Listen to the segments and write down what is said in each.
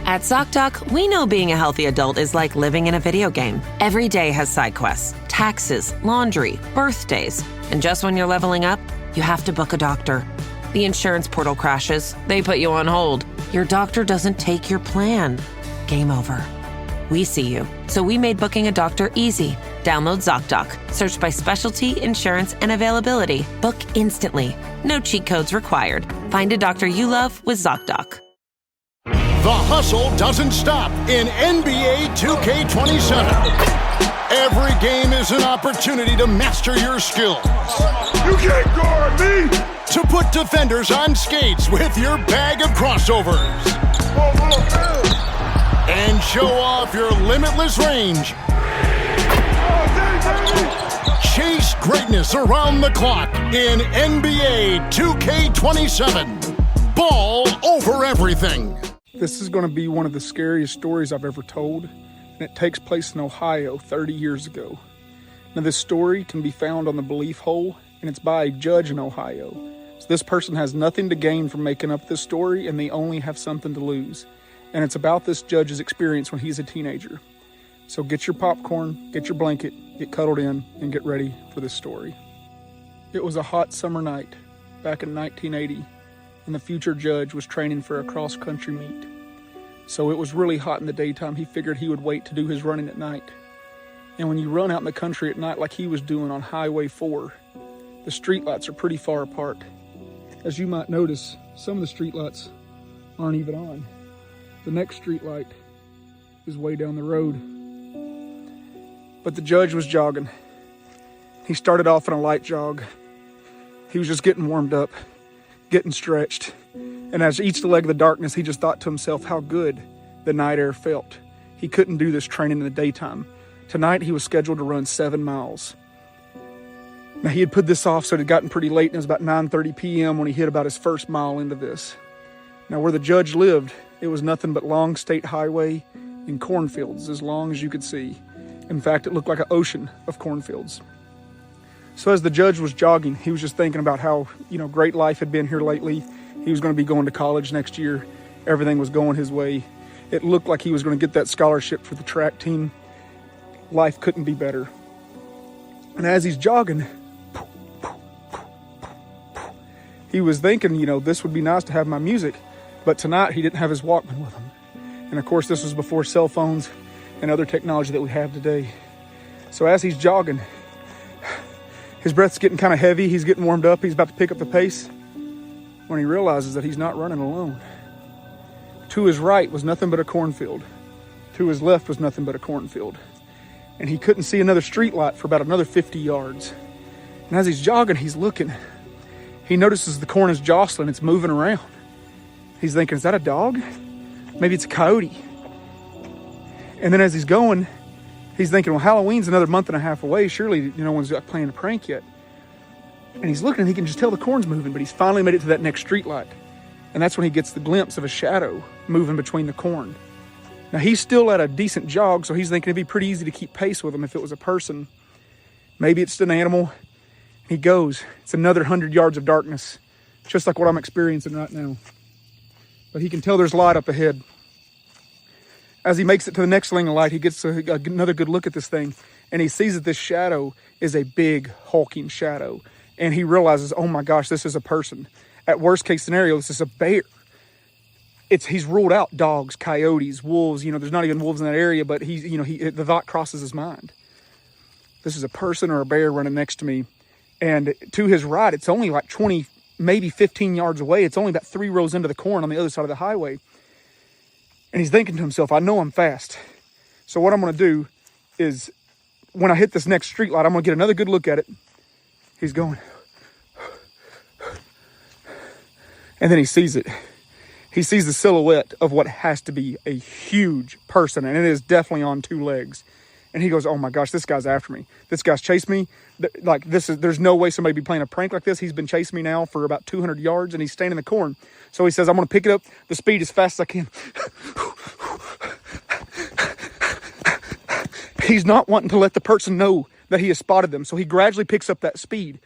At ZocDoc, we know being a healthy adult is like living in a video game. Every day has side quests, taxes, laundry, birthdays. And just when you're leveling up, you have to book a doctor. The insurance portal crashes. They put you on hold. Your doctor doesn't take your plan. Game over. We see you, so we made booking a doctor easy. Download ZocDoc. Search by specialty, insurance, and availability. Book instantly. No cheat codes required. Find a doctor you love with ZocDoc. The hustle doesn't stop in NBA 2K27. Every game is an opportunity to master your skills. You can't guard me! To put defenders on skates with your bag of crossovers. And show off your limitless range. Chase greatness around the clock in NBA 2K27. Ball over everything. This is going to be one of the scariest stories I've ever told, and it takes place in Ohio 30 years ago. Now, this story can be found on the Belief Hole, and it's by a judge in Ohio. So this person has nothing to gain from making up this story, and they only have something to lose. And it's about this judge's experience when he's a teenager. So get your popcorn, get your blanket, get cuddled in, and get ready for this story. It was a hot summer night back in 1980, and the future judge was training for a cross-country meet. So it was really hot in the daytime. He figured he would wait to do his running at night. And when you run out in the country at night like he was doing on Highway 4, the streetlights are pretty far apart. As you might notice, some of the streetlights aren't even on. The next streetlight is way down the road. But the judge was jogging. He started off in a light jog. He was just getting warmed up, getting stretched. And as each leg of the darkness, he just thought to himself how good the night air felt. He couldn't do this training in the daytime. Tonight, he was scheduled to run 7 miles. Now, he had put this off, so it had gotten pretty late, and it was about 9:30 p.m. when he hit about his first mile into this. Now, where the judge lived, it was nothing but long state highway and cornfields as long as you could see. In fact, it looked like an ocean of cornfields. So as the judge was jogging, he was just thinking about how, great life had been here lately. He was going to be going to college next year. Everything was going his way. It looked like he was going to get that scholarship for the track team. Life couldn't be better. And as he's jogging, he was thinking, this would be nice to have my music. But tonight, he didn't have his Walkman with him. And of course, this was before cell phones and other technology that we have today. So as he's jogging, his breath's getting kind of heavy. He's getting warmed up. He's about to pick up the pace when he realizes that he's not running alone. To his right was nothing but a cornfield. To his left was nothing but a cornfield. And he couldn't see another street light for about another 50 yards. And as he's jogging, he's looking. He notices the corn is jostling. It's moving around. He's thinking, is that a dog? Maybe it's a coyote. And then as he's going, he's thinking, well, Halloween's another month and a half away. Surely no one's playing a prank yet. And he's looking and he can just tell the corn's moving, but he's finally made it to that next street light. And that's when he gets the glimpse of a shadow moving between the corn. Now, he's still at a decent jog, so he's thinking it'd be pretty easy to keep pace with him if it was a person. Maybe it's an animal. He goes. It's another 100 yards of darkness, just like what I'm experiencing right now. But he can tell there's light up ahead. As he makes it to the next ring of light, he gets another good look at this thing, and he sees that this shadow is a big, hulking shadow. And he realizes, oh my gosh, this is a person. At worst case scenario, this is a bear. He's ruled out dogs, coyotes, wolves. There's not even wolves in that area, but the thought crosses his mind. This is a person or a bear running next to me. And to his right, it's only like 20, maybe 15 yards away. It's only about 3 rows into the corn on the other side of the highway. And he's thinking to himself, I know I'm fast. So what I'm going to do is when I hit this next street light, I'm going to get another good look at it. He's going. And then he sees it. He sees the silhouette of what has to be a huge person. And it is definitely on 2 legs. And he goes, oh my gosh, this guy's after me. This guy's chased me. There's no way somebody would be playing a prank like this. He's been chasing me now for about 200 yards and he's staying in the corn. So he says, I'm going to pick it up the speed as fast as I can. He's not wanting to let the person know that he has spotted them. So he gradually picks up that speed.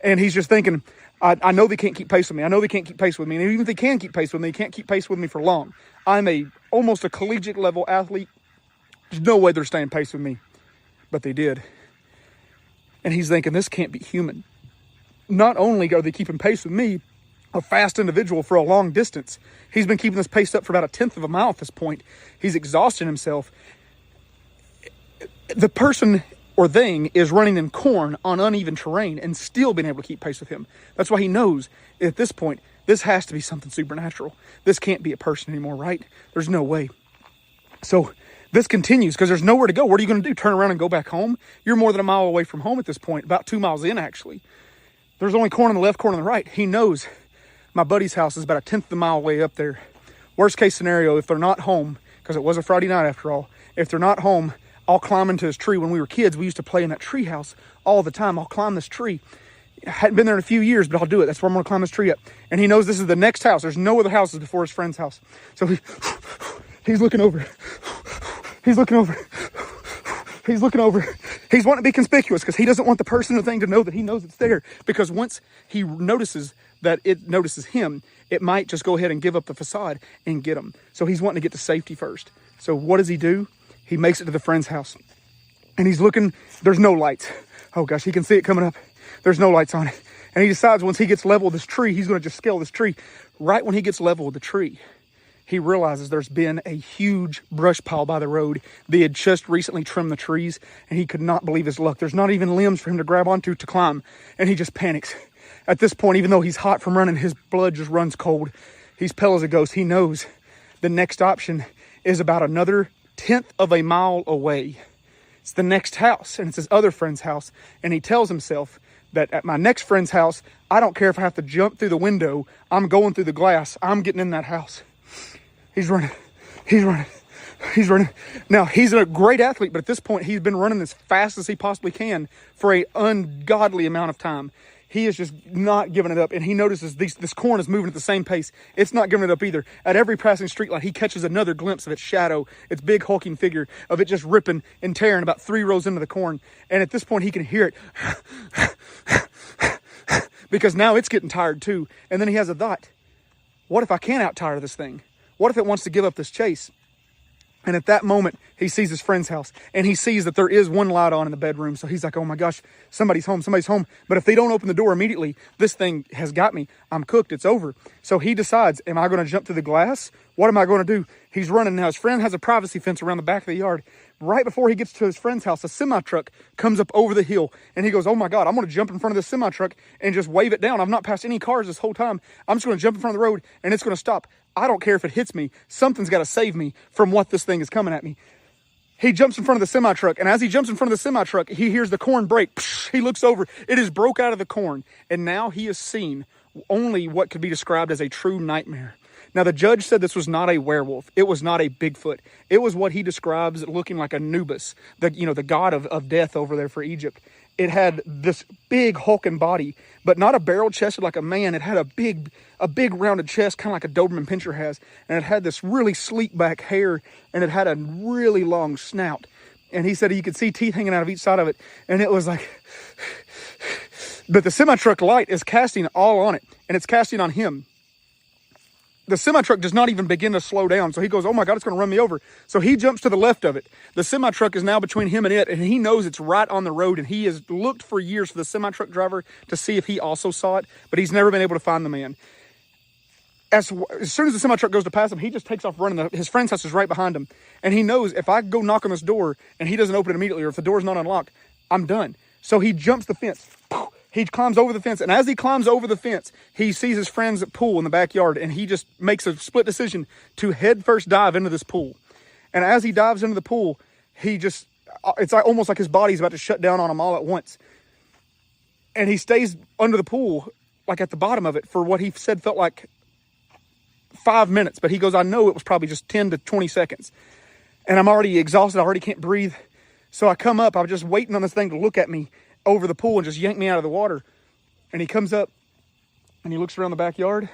And he's just thinking, I know they can't keep pace with me. I know they can't keep pace with me. And even if they can keep pace with me, they can't keep pace with me for long. I'm almost a collegiate level athlete. There's no way they're staying pace with me. But they did. And he's thinking, this can't be human. Not only are they keeping pace with me, a fast individual for a long distance, he's been keeping this pace up for about 1/10 of a mile at this point. He's exhausting himself. The person or thing is running in corn on uneven terrain and still being able to keep pace with him. That's why he knows at this point, this has to be something supernatural. This can't be a person anymore, right? There's no way. So this continues because there's nowhere to go. What are you going to do? Turn around and go back home? You're more than a mile away from home at this point, about 2 miles in actually. There's only corn on the left, corn on the right. He knows my buddy's house is about 1/10 of a mile away up there. Worst case scenario, if they're not home, because it was a Friday night after all, if they're not home, I'll climb into his tree. When we were kids, we used to play in that tree house all the time. I'll climb this tree. I hadn't been there in a few years, but I'll do it. That's where I'm going to climb this tree up. And he knows this is the next house. There's no other houses before his friend's house. So he's looking over. He's looking over. He's looking over. He's wanting to be conspicuous because he doesn't want the person or thing to know that he knows it's there. Because once he notices that it notices him, it might just go ahead and give up the facade and get him. So he's wanting to get to safety first. So what does he do? He makes it to the friend's house. And he's looking. There's no lights. Oh, gosh, he can see it coming up. There's no lights on it. And he decides once he gets level with this tree, he's going to just scale this tree. Right when he gets level with the tree, he realizes there's been a huge brush pile by the road. They had just recently trimmed the trees, and he could not believe his luck. There's not even limbs for him to grab onto to climb, and he just panics. At this point, even though he's hot from running, his blood just runs cold. He's pale as a ghost. He knows the next option is about another 1/10 of a mile away. It's the next house, and it's his other friend's house, and he tells himself that at my next friend's house, I don't care if I have to jump through the window. I'm going through the glass. I'm getting in that house. He's running. He's running. He's running. Now, he's a great athlete, but at this point, he's been running as fast as he possibly can for an ungodly amount of time. He is just not giving it up, and he notices this corn is moving at the same pace. It's not giving it up either. At every passing streetlight, he catches another glimpse of its shadow, its big hulking figure, of it just ripping and tearing about 3 rows into the corn. And at this point, he can hear it because now it's getting tired too. And then he has a thought. What if I can't out-tire this thing? What if it wants to give up this chase? And at that moment, he sees his friend's house, and he sees that there is one light on in the bedroom. So he's like, oh my gosh, somebody's home, somebody's home. But if they don't open the door immediately, this thing has got me. I'm cooked, it's over. So he decides, am I going to jump through the glass? What am I going to do? He's running now. His friend has a privacy fence around the back of the yard. Right before he gets to his friend's house, a semi-truck comes up over the hill, and he goes, oh my God, I'm going to jump in front of this semi-truck and just wave it down. I've not passed any cars this whole time. I'm just going to jump in front of the road, and it's going to stop. I don't care if it hits me. Something's got to save me from what this thing is coming at me. He jumps in front of the semi-truck, and as he jumps in front of the semi-truck, he hears the corn break. He looks over. It is broke out of the corn, and now he has seen only what could be described as a true nightmare. Now, the judge said this was not a werewolf. It was not a Bigfoot. It was what he describes looking like Anubis, the god of death over there for Egypt. It had this big hulking body, but not a barrel-chested like a man. It had a big rounded chest, kind of like a Doberman Pinscher has. And it had this really sleek back hair, and it had a really long snout. And he said you could see teeth hanging out of each side of it. And it was like, but the semi-truck light is casting all on it, and it's casting on him. The semi-truck does not even begin to slow down. So he goes, oh my God, it's going to run me over. So he jumps to the left of it. The semi-truck is now between him and it, and he knows it's right on the road. And he has looked for years for the semi-truck driver to see if he also saw it, but he's never been able to find the man. As soon as the semi-truck goes to pass him, he just takes off running. His friend's house is right behind him. And he knows if I go knock on this door and he doesn't open it immediately, or if the door's not unlocked, I'm done. So he jumps the fence. He climbs over the fence, and as he climbs over the fence, he sees his friend's pool in the backyard, and he just makes a split decision to head first dive into this pool. And as he dives into the pool, it's almost like his body's about to shut down on him all at once. And he stays under the pool, like at the bottom of it, for what he said felt like 5 minutes. But he goes, I know it was probably just 10 to 20 seconds. And I'm already exhausted. I already can't breathe. So I come up. I'm just waiting on this thing to look at me over the pool and just yank me out of the water. And he comes up and he looks around the backyard.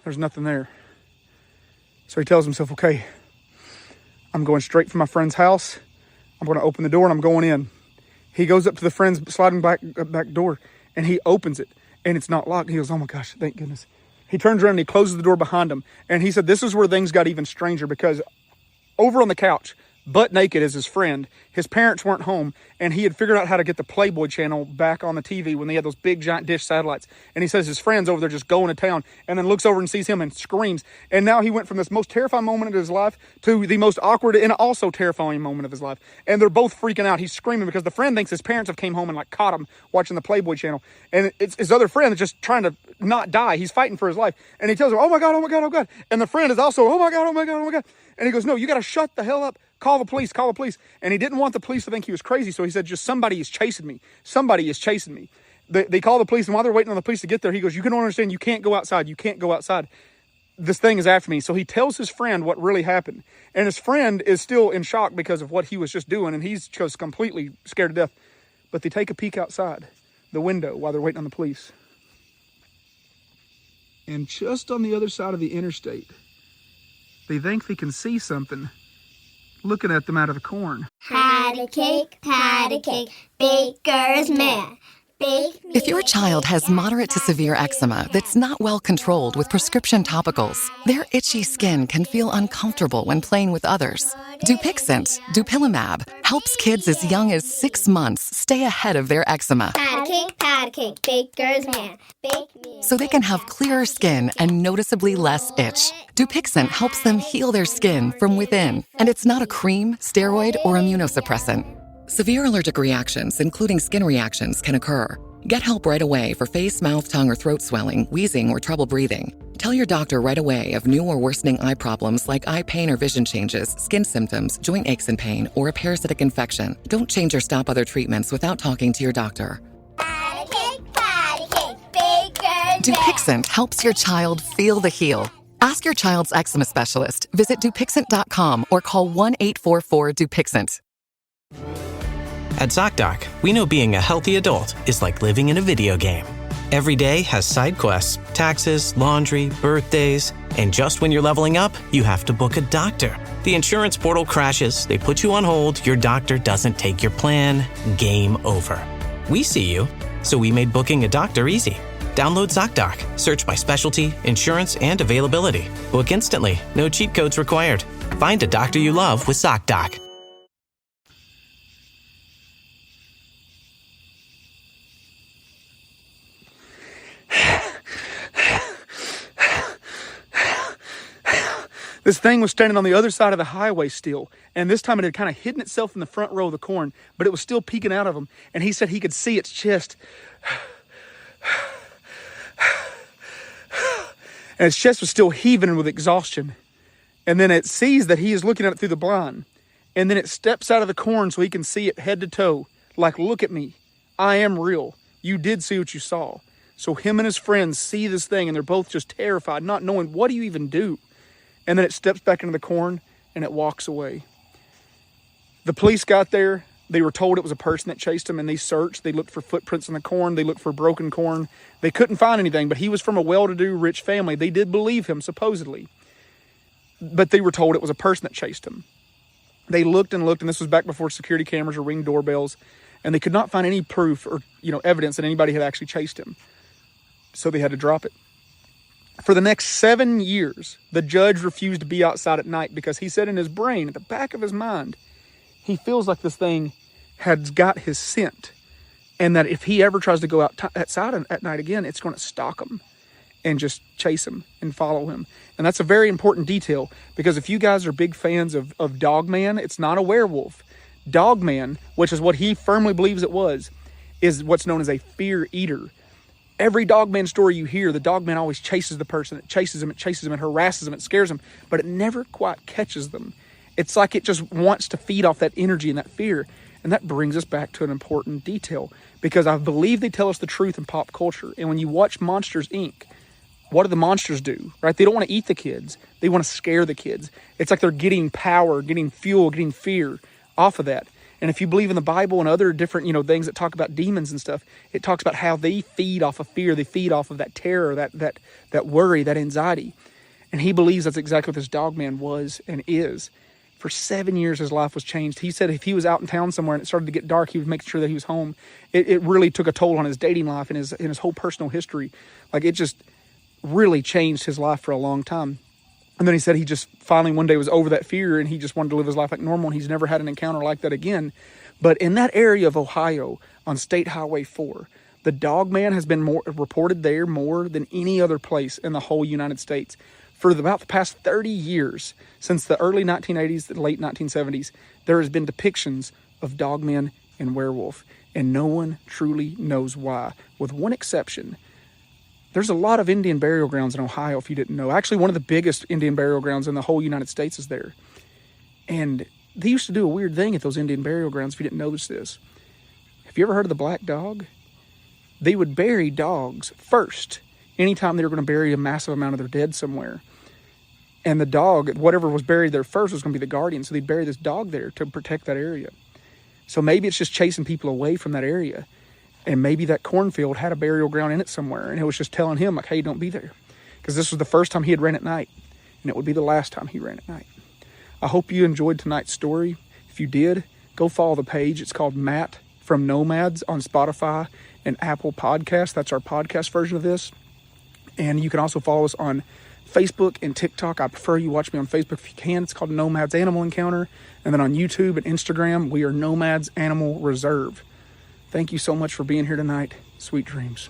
There's nothing there. So he tells himself, okay, I'm going straight for my friend's house. I'm going to open the door and I'm going in. He goes up to the friend's sliding back door, and he opens it, and it's not locked. He goes, oh my gosh, thank goodness. He turns around and he closes the door behind him. And he said this is where things got even stranger, because over on the couch, butt naked is his friend. His parents weren't home, and he had figured out how to get the Playboy channel back on the TV when they had those big giant dish satellites. And he says his friend's over there just going to town, and then looks over and sees him and screams. And now he went from this most terrifying moment of his life to the most awkward and also terrifying moment of his life. And they're both freaking out. He's screaming because the friend thinks his parents have came home and like caught him watching the Playboy channel. And it's his other friend that's just trying to not die. He's fighting for his life. And he tells him, oh my God, oh my God, oh my God. And the friend is also, oh my God, oh my God, oh my God. And he goes, no, you got to shut the hell up. Call the police, call the police. And he didn't want the police to think he was crazy, so he said, just somebody is chasing me. Somebody is chasing me. They call the police, and while they're waiting on the police to get there, he goes, you can understand, you can't go outside. You can't go outside. This thing is after me. So he tells his friend what really happened. And his friend is still in shock because of what he was just doing, and he's just completely scared to death. But they take a peek outside the window while they're waiting on the police. And just on the other side of the interstate, they think they can see something looking at them out of the corn. Patty cake, baker's man. If your child has moderate to severe eczema that's not well controlled with prescription topicals, their itchy skin can feel uncomfortable when playing with others. Dupixent, dupilumab, helps kids as young as 6 months stay ahead of their eczema. Patty cake, baker's man. So they can have clearer skin and noticeably less itch. Dupixent helps them heal their skin from within, and it's not a cream, steroid, or immunosuppressant. Severe allergic reactions, including skin reactions, can occur. Get help right away for face, mouth, tongue, or throat swelling, wheezing, or trouble breathing. Tell your doctor right away of new or worsening eye problems like eye pain or vision changes, skin symptoms, joint aches and pain, or a parasitic infection. Don't change or stop other treatments without talking to your doctor. Patty cake, baker's Dupixent helps your child feel the heal. Ask your child's eczema specialist. Visit Dupixent.com or call 1-844-DUPIXENT. At ZocDoc, we know being a healthy adult is like living in a video game. Every day has side quests, taxes, laundry, birthdays, and just when you're leveling up, you have to book a doctor. The insurance portal crashes, they put you on hold, your doctor doesn't take your plan, game over. We see you, so we made booking a doctor easy. Download ZocDoc, search by specialty, insurance, and availability. Book instantly, no cheat codes required. Find a doctor you love with ZocDoc. This thing was standing on the other side of the highway still, and this time it had kind of hidden itself in the front row of the corn, but it was still peeking out of him, and he said he could see its chest. And its chest was still heaving with exhaustion. And then it sees that he is looking at it through the blind, and then it steps out of the corn so he can see it head to toe, like, look at me, I am real, you did see what you saw. So him and his friends see this thing, and they're both just terrified, not knowing, what do you even do? And then it steps back into the corn, and it walks away. The police got there. They were told it was a person that chased him, and they searched. They looked for footprints in the corn. They looked for broken corn. They couldn't find anything, but he was from a well-to-do, rich family. They did believe him, supposedly. But they were told it was a person that chased him. They looked and looked, and this was back before security cameras or Ring doorbells, and they could not find any proof or evidence that anybody had actually chased him. So they had to drop it. For the next 7 years, the judge refused to be outside at night because he said in his brain, at the back of his mind, he feels like this thing has got his scent, and that if he ever tries to go outside at night again, it's going to stalk him and just chase him and follow him. And that's a very important detail, because if you guys are big fans of Dogman, it's not a werewolf. Dogman, which is what he firmly believes it was, is what's known as a fear eater. Every Dogman story you hear, the Dogman always chases the person. It chases them, and harasses them, it scares them, but it never quite catches them. It's like it just wants to feed off that energy and that fear. And that brings us back to an important detail, because I believe they tell us the truth in pop culture. And when you watch Monsters, Inc., what do the monsters do, right? They don't want to eat the kids. They want to scare the kids. It's like they're getting power, getting fuel, getting fear off of that. And if you believe in the Bible and other different, things that talk about demons and stuff, it talks about how they feed off of fear. They feed off of that terror, that worry, that anxiety. And he believes that's exactly what this Dogman was and is. For 7 years, his life was changed. He said if he was out in town somewhere and it started to get dark, he would make sure that he was home. It really took a toll on his dating life and his whole personal history. Like, it just really changed his life for a long time. And then he said he just finally one day was over that fear and he just wanted to live his life like normal, and he's never had an encounter like that again. But in that area of Ohio on State Highway 4, the dogman has been reported there more than any other place in the whole United States. For about the past 30 years, since the early 1980s, the late 1970s, there has been depictions of dogmen and werewolf, and no one truly knows why, with one exception. There's a lot of Indian burial grounds in Ohio, if you didn't know. Actually, one of the biggest Indian burial grounds in the whole United States is there. And they used to do a weird thing at those Indian burial grounds, if you didn't notice this. Have you ever heard of the black dog? They would bury dogs first, anytime they were going to bury a massive amount of their dead somewhere. And the dog, whatever was buried there first, was going to be the guardian. So they'd bury this dog there to protect that area. So maybe it's just chasing people away from that area. And maybe that cornfield had a burial ground in it somewhere. And it was just telling him, like, hey, don't be there. Because this was the first time he had ran at night. And it would be the last time he ran at night. I hope you enjoyed tonight's story. If you did, go follow the page. It's called Matt from Nomads on Spotify and Apple Podcasts. That's our podcast version of this. And you can also follow us on Facebook and TikTok. I prefer you watch me on Facebook if you can. It's called Nomads Animal Encounter. And then on YouTube and Instagram, we are Nomads Animal Reserve. Thank you so much for being here tonight. Sweet dreams.